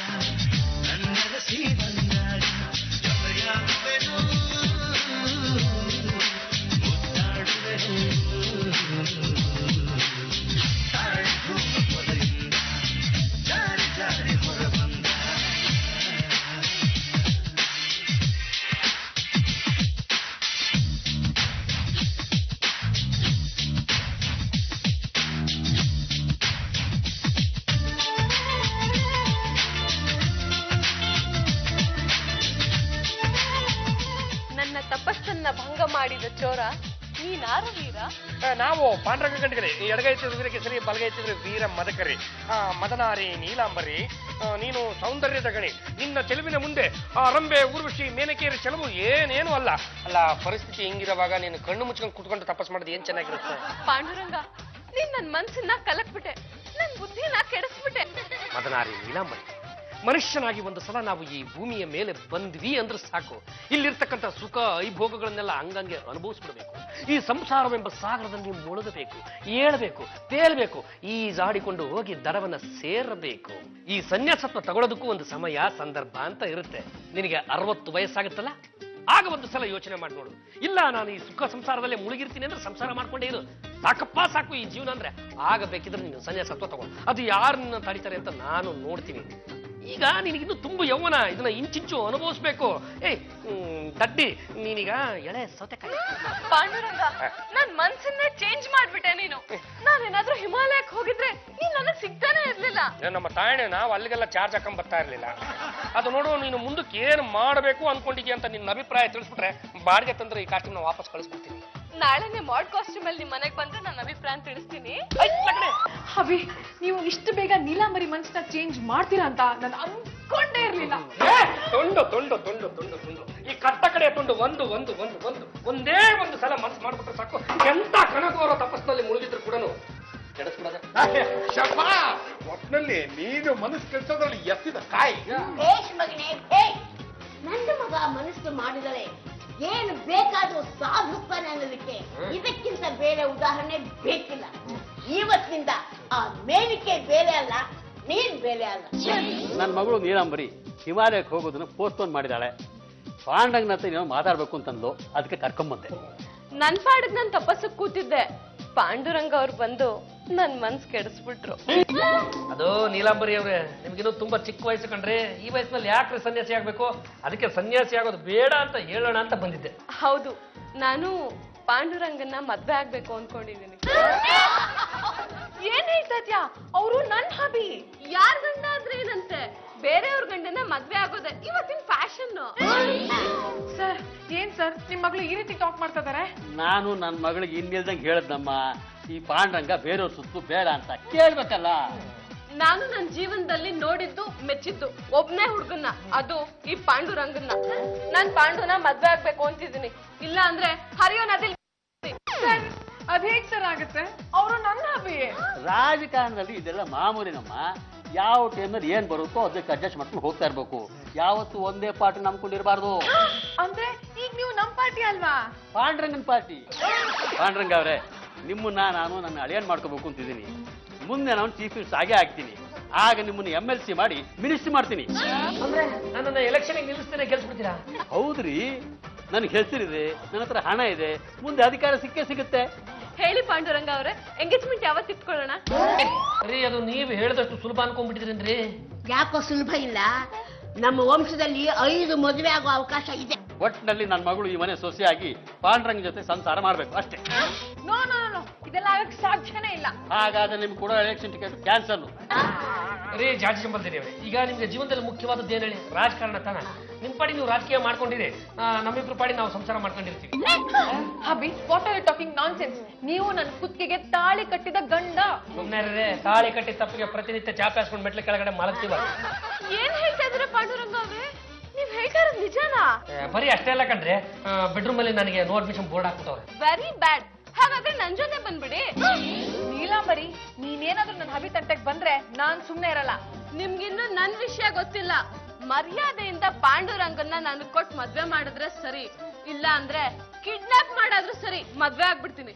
ನನ್ನರಸಿ ಬಂದಾಗ ಜೊತೆಯಾಗುವೆನು, ಮುದ್ದಾಡುವೆನು. ತಾಳೆ ಹೂವ ಪೊದೆಯಿಂದ ಜಾರಿ ಜಾರಿ ಹೊರಬಂದ. ನನ್ನ ತಪಸ್ಸನ್ನ ಭಂಗ ಮಾಡಿದ ಚೋರ ನೀನಾರು ವೀರ? ನಾವು ಪಾಂಡ್ರಂಗ ಗಂಟೆಗರಿ, ಎಡಗೈ ತಿರುಗಿದ್ರೆ ಕೇಸರಿ, ಬಲಗೈ ತಿರುಗಿದ್ರೆ ವೀರ ಮದಕರಿ, ಮದನಾರಿ ನೀಲಾಂಬರಿ, ನೀನು ಸೌಂದರ್ಯದ ಗಣಿ. ನಿನ್ನ ಚೆಲುವಿನ ಮುಂದೆ ಆ ರಂಬೆ, ಊರ್ವಶಿ, ಮೇನಕೇರಿ ಚೆಲುವು ಏನೇನು ಅಲ್ಲ. ಅಲ್ಲ, ಪರಿಸ್ಥಿತಿ ಹಿಂಗಿರುವಾಗ ನೀನು ಕಣ್ಣು ಮುಚ್ಕೊಂಡು ಕುತ್ಕೊಂಡು ತಪಸ್ ಮಾಡೋದು ಏನ್ ಚೆನ್ನಾಗಿರುತ್ತೆ? ಪಾಂಡುರಂಗ, ನೀನ್ ನನ್ ಮನ್ಸನ್ನ ಕಲಕ್ಬಿಟ್ಟೆ, ನನ್ ಬುದ್ಧಿನ ಕೆಡಿಸ್ಬಿಟ್ಟೆ. ಮದನಾರಿ ನೀಲಾಂಬರಿ, ಮನುಷ್ಯನಾಗಿ ಒಂದು ಸಲ ನಾವು ಈ ಭೂಮಿಯ ಮೇಲೆ ಬಂದ್ವಿ ಅಂದ್ರೆ ಸಾಕು, ಇಲ್ಲಿರ್ತಕ್ಕಂಥ ಸುಖ ಐಭೋಗಗಳನ್ನೆಲ್ಲ ಹಂಗಂಗೆ ಅನುಭವಿಸ್ಬಿಡ್ಬೇಕು. ಈ ಸಂಸಾರವೆಂಬ ಸಾಗರದಲ್ಲಿ ಮುಳುಗಬೇಕು, ಏಳಬೇಕು, ತೇಲ್ಬೇಕು, ಈಜಾಡಿಕೊಂಡು ಹೋಗಿ ದಡವನ್ನ ಸೇರಬೇಕು. ಈ ಸನ್ಯಾಸತ್ವ ತಗೊಳ್ಳೋದಕ್ಕೂ ಒಂದು ಸಮಯ ಸಂದರ್ಭ ಅಂತ ಇರುತ್ತೆ. ನಿನಗೆ 60 ವಯಸ್ಸಾಗುತ್ತಲ್ಲ, ಆಗ ಒಂದು ಸಲ ಯೋಚನೆ ಮಾಡಿ ನೋಡು. ಇಲ್ಲ, ನಾನು ಈ ಸುಖ ಸಂಸಾರದಲ್ಲೇ ಮುಳುಗಿರ್ತೀನಿ ಅಂದ್ರೆ ಸಂಸಾರ ಮಾಡ್ಕೊಂಡೇ ಇರು, ಸಾಕಪ್ಪ ಸಾಕು ಈ ಜೀವನ ಅಂದ್ರೆ, ಆಗ ಬೇಕಿದ್ರೆ ನೀನು ಸನ್ಯಾಸತ್ವ ತಗೊಂಡು ಅದು ಯಾರನ್ನ ತಡಿತಾರೆ ಅಂತ ನಾನು ನೋಡ್ತೀನಿ. ಈಗ ನಿನಗಿನ್ನು ತುಂಬ ಯೌವನ, ಇದನ್ನ ಇಂಚಿಂಚು ಅನುಭವಿಸ್ಬೇಕು. ದಡ್ಡಿ, ನೀನೀಗ ಎಳೆ ಸೌತೆಕಾಯಿ. ಪಾಂಡುರಂಗ, ನನ್ ಮನ್ಸನ್ನೇ ಚೇಂಜ್ ಮಾಡ್ಬಿಟ್ಟೆ ನೀನು. ನಾನೇನಾದ್ರೂ ಹಿಮಾಲಯಕ್ಕೆ ಹೋಗಿದ್ರೆ ನೀನ್ ನನಗ್ ಸಿಗ್ತಾನೆ ಇರ್ಲಿಲ್ಲ. ನಮ್ಮ ತಾಯಣೆ ನಾವು ಅಲ್ಲಿಗೆಲ್ಲ ಚಾರ್ಜ್ ಹಾಕೊಂಡ್ ಬರ್ತಾ ಇರ್ಲಿಲ್ಲ. ಅದು ನೋಡು, ನೀನು ಮುಂದಕ್ಕೆ ಏನ್ ಮಾಡಬೇಕು ಅನ್ಕೊಂಡಿದ್ಯಾ ಅಂತ ನಿನ್ನ ಅಭಿಪ್ರಾಯ ತಿಳಿಸ್ಬಿಟ್ರೆ ಬಾಡಿಗೆ ತಂದ್ರೆ ಈ ಕಾಸ್ಟ್ಯೂಮ್ ವಾಪಸ್ ಕಳಿಸ್ಬಿಡ್ತೀನಿ. ನಾಳೆನೆ ಮಾಡ್ ಕಾಸ್ಟ್ಯೂಮ್ ಅಲ್ಲಿ ನಿಮ್ ಮನೆಗ್ ಬಂದ್ರೆ ನನ್ನ ಅಭಿಪ್ರಾಯ ತಿಳಿಸ್ತೀನಿ. ಅಭಿ, ನೀವು ಇಷ್ಟು ಬೇಗ ನೀಲಾಂಬರಿ ಮನ್ಸನ್ನ ಚೇಂಜ್ ಮಾಡ್ತೀರಾ ಅಂತ ನಾನು ಅನ್ಕೊಂಡೇ ಇರ್ಲಿಲ್ಲ. ತುಂಡು ತುಂಡು ತುಂಡು ತುಂಡು ತುಂಡು ಈ ಕಟ್ಟ ಕಡೆ ತುಂಡು ಒಂದು ಒಂದು ಒಂದು ಒಂದು ಒಂದೇ ಒಂದು ಸಲ ಮನ್ಸು ಮಾಡ್ಬಿಟ್ರೆ ಸಾಕು. ಎಂತ ಕನಕೋರ ತಪಸ್ಸಿನಲ್ಲಿ ಮುಳುಗಿದ್ರು ಕೂಡ ಕೆಡಿಸ್ಬಿಡೋದೆ. ಒಟ್ಟಿನಲ್ಲಿ ನೀನು ಮನಸ್ಸು ಕೆಲ್ಸೋದ್ರಲ್ಲಿ ಎತ್ತಿದ ಕಾಯಿ. ಭೇಷ್ ಮಗನೇ ಭೇಷ್. ನನ್ನ ಮಗ ಮನಸ್ಸು ಮಾಡಿದರೆ ಏನು ಬೇಕಾದ್ರೂ ಸಾಧಿಸ್ತಾನೆ ಅನ್ನೋದಕ್ಕೆ ಇದಕ್ಕಿಂತ ಬೇರೆ ಉದಾಹರಣೆ ಬೇಕಿಲ್ಲ. ಇವತ್ತಿನಿಂದ ಆ ಮೇನಿಕೆ ಬೇರೆ ಅಲ್ಲ, ನೀನ್ ಬೇರೆ ಅಲ್ಲ. ನನ್ನ ಮಗಳು ನೀಲಾಂಬರಿ ಹಿಮಾಲಯಕ್ಕೆ ಹೋಗೋದನ್ನ ಪೋಸ್ಟ್ಪೋನ್ ಮಾಡಿದಾಳೆ. ಪಾಂಡಂಗನ ಹತ್ರ ಏನೋ ಮಾತಾಡ್ಬೇಕು ಅಂತಂದು ಅದಕ್ಕೆ ಕರ್ಕೊಂಬಂದೆ. ನನ್ ಪಾಡಿದ್ ನನ್ ತಪಸ್ಸಕ್ ಕೂತಿದ್ದೆ, ಪಾಂಡುರಂಗ ಅವ್ರು ಬಂದು ನನ್ ಮನ್ಸ್ ಕೆಡಿಸ್ಬಿಟ್ರು. ಅದು ನೀಲಾಂಬರಿ ಅವ್ರೆ, ನಿಮ್ಗಿನ್ನೂ ತುಂಬಾ ಚಿಕ್ಕ ವಯಸ್ಸು ಕಂಡ್ರೆ. ಈ ವಯಸ್ಸಿನಲ್ಲಿ ಯಾಕ್ರೆ ಸನ್ಯಾಸಿ ಆಗ್ಬೇಕು? ಅದಕ್ಕೆ ಸನ್ಯಾಸಿ ಆಗೋದು ಬೇಡ ಅಂತ ಹೇಳೋಣ ಅಂತ ಬಂದಿದ್ದೆ. ಹೌದು, ನಾನು ಪಾಂಡುರಂಗನ್ನ ಮದ್ವೆ ಆಗ್ಬೇಕು ಅನ್ಕೊಂಡಿದೀನಿ. ಏನ್ ಹೇಳ್ತಾ ಇದ್ಯಾ? ಅವರು ನನ್ ಹಬಿ. ಯಾರ್ ಗಂಡ ಆದ್ರೆ ಏನಂತೆ? ಅಷ್ಟೇ, ಬೇರೆಯವ್ರ ಗಂಡನ ಮದ್ವೆ ಆಗೋದೆ ಇವತ್ತಿನ ಫ್ಯಾಷನ್. ಸರ್ ಏನ್ ಸರ್ ನಿಮ್ ಮಗಳು ಈ ರೀತಿ ಟಾಕ್ ಮಾಡ್ತಾ ಇದಾರೆ? ನಾನು ನನ್ನ ಮಗಳಿಗೆ ಇನ್ನಿಲ್ದಂಗೆ ಹೇಳದ್ನಮ್ಮ, ಈ ಪಾಂಡ್ರಂಗ ಬೇರೆಯವ್ರ ಸುತ್ತು ಬೇಡ ಅಂತ ಕೇಳ್ಬೇಕಲ್ಲ. ನಾನು ನನ್ನ ಜೀವನದಲ್ಲಿ ನೋಡಿದ್ದು ಮೆಚ್ಚಿದ್ದು ಒಬ್ನೇ ಹುಡುಗನ್ನ, ಅದು ಈ ಪಾಂಡುರಂಗನ್ನ. ನಾನ್ ಪಾಂಡುನ ಮದ್ವೆ ಆಗ್ಬೇಕು ಅಂತಿದ್ದೀನಿ, ಇಲ್ಲ ಅಂದ್ರೆ ಹರಿಯೋ ನದಿ. ಅದ್ ಹೇಗ್ ಸರ್ ಆಗುತ್ತೆ? ಅವರು ನನ್ನ ಹಬಿಯೇ. ರಾಜಕಾರಣದಲ್ಲಿ ಇದೆಲ್ಲ ಮಾಮೂಲಿನಮ್ಮ. ಯಾವ ಟೈಮ್ನಲ್ಲಿ ಏನ್ ಬರುತ್ತೋ ಅದಕ್ಕೆ ಅಡ್ಜಸ್ಟ್ ಮಾಡ್ಕೊಂಡು ಹೋಗ್ತಾ ಇರ್ಬೇಕು. ಯಾವತ್ತು ಒಂದೇ ಪಾರ್ಟಿ ನಂಬ್ಕೊಂಡಿರ್ಬಾರ್ದು. ಅಂದ್ರೆ ಈಗ ನೀವು ನಮ್ ಪಾರ್ಟಿ ಅಲ್ವಾ? ಪಾಂಡ್ರಂಗನ್ ಪಾರ್ಟಿ. ಪಾಂಡ್ರಂಗ ಅವ್ರೆ, ನಿಮ್ಮನ್ನ ನಾನು ನನ್ನ ಅಳಿಯನ್ ಮಾಡ್ಕೋಬೇಕು ಅಂತಿದ್ದೀನಿ. ಮುಂದೆ ನಾನು ಚೀಫ್ ಮಿನಿಸ್ಟರ್ ಆಗೇ ಆಗ್ತೀನಿ. ಆಗ ನಿಮ್ಮನ್ನ MLC ಮಾಡಿ ಮಿನಿಸ್ಟ್ರಿ ಮಾಡ್ತೀನಿ. ಅಂದ್ರೆ ನನ್ನನ್ನ ಎಲೆಕ್ಷನ್ ನಿಲ್ಲಿಸ್ತೇನೆ, ಗೆಲ್ಸ್ಬಿಡ್ತೀರಾ? ಹೌದ್ರಿ, ನನ್ಗೆ ಹೆಸರಿದೆ, ನನ್ನ ಹತ್ರ ಹಣ ಇದೆ, ಮುಂದೆ ಅಧಿಕಾರ ಸಿಕ್ಕೇ ಸಿಗುತ್ತೆ. ಹೇಳಿ ಪಾಂಡುರಂಗ ಅವ್ರೆ, ಎಂಗೇಜ್ಮೆಂಟ್ ಯಾವತ್ತು ಇಟ್ಕೊಳ್ಳೋಣ? ರೀ, ಅದು ನೀವು ಹೇಳಿದಷ್ಟು ಸುಲಭ ಅನ್ಕೊಂಡ್ಬಿಟ್ಟಿದ್ರೇನ್ರಿ? ಯಾಕೋ ಸುಲಭ ಇಲ್ಲ, ನಮ್ಮ ವಂಶದಲ್ಲಿ 5 ಮದುವೆ ಆಗೋ ಅವಕಾಶ ಇದೆ. ಒಟ್ಟಿನಲ್ಲಿ ನನ್ನ ಮಗಳು ಈ ಮನೆ ಸೊಸೆಯಾಗಿ ಪಾಂಡ್ರಂಗ್ ಜೊತೆ ಸಂಸಾರ ಮಾಡ್ಬೇಕು ಅಷ್ಟೇ. ನೋ ನೋ ನೋ, ಇದೆಲ್ಲ ಆಗಕ್ ಸಾಧ್ಯನೇ ಇಲ್ಲ. ಹಾಗಾದ್ರೆ ನಿಮ್ಗೆ ಕೂಡ ಎಲೆಕ್ಷನ್ ಟಿಕೆಟ್ ಕ್ಯಾನ್ಸಲ್. ರೀ ಜಾತಿ ಸಂಬಂಧಿರಿ ಅವರೇ, ಈಗ ನಿಮ್ಗೆ ಜೀವನದಲ್ಲಿ ಮುಖ್ಯವಾದದ್ದು ಏನ್ ಹೇಳಿ? ರಾಜಕಾರಣ ತಾನ. ನಿಮ್ ಪಾಡಿ ನೀವು ರಾಜಕೀಯ ಮಾಡ್ಕೊಂಡಿರಿ, ನಮ್ಮಿಬ್ರು ಪಾಡಿ ನಾವು ಸಂಸಾರ ಮಾಡ್ಕೊಂಡಿರ್ತೀವಿ. Hubby, what are you talking nonsense? ನೀವು ನನ್ನ ಕುತ್ತಿಗೆಗೆ ತಾಳಿ ಕಟ್ಟಿದ ಗಂಡ. ಸುಮ್ಮನೆ ತಾಳಿ ಕಟ್ಟಿ ತಪ್ಪಿಗೆ ಪ್ರತಿನಿತ್ಯ ಚಾಪೆ ಹಾಸ್ಕೊಂಡು ಮೆಟ್ಲ ಕೆಳಗಡೆ ಮಲಗ್ತೀವ. ಏನ್ ಹೇಳ್ತಾ ಇದ್ರೆ ಪಾಂಡುರಂಗ ಅವ್ರೆ, ನೀವ್ ಹೇಳ್ತಾ ಇರೋದು ನಿಜಾನಾ? ಬರೀ ಅಷ್ಟೇ ಅಲ್ಲ ಕಣ್ರಿ, ಬೆಡ್ರೂಮ್ ಅಲ್ಲಿ ನನಗೆ ನೋ ಅಡ್ಮಿಷನ್ ಬೋರ್ಡ್ ಹಾಕ್ಬಿಟ್ಟವ್ರೆ. Very bad. ಹಾಗಾದ್ರೆ ನನ್ ಜೊತೆ ಬಂದ್ಬಿಡಿ. ನೀಲಾಂಬರಿ, ನೀನೇನಾದ್ರೂ ನನ್ನ ಹಬಿ ತಂಟೆಗೆ ಬಂದ್ರೆ ನಾನ್ ಸುಮ್ನೆ ಇರಲ್ಲ. ನಿಮ್ಗಿನ್ನು ನನ್ ವಿಷಯ ಗೊತ್ತಿಲ್ಲ. ಮರ್ಯಾದೆಯಿಂದ ಪಾಂಡುರಂಗನ್ನ ನನಗ್ ಕೊಟ್ಟು ಮದ್ವೆ ಮಾಡಿದ್ರೆ ಸರಿ, ಇಲ್ಲ ಅಂದ್ರೆ ಕಿಡ್ನಾಪ್ ಮಾಡಾದ್ರೂ ಸರಿ, ಮದ್ವೆ ಆಗ್ಬಿಡ್ತೀನಿ.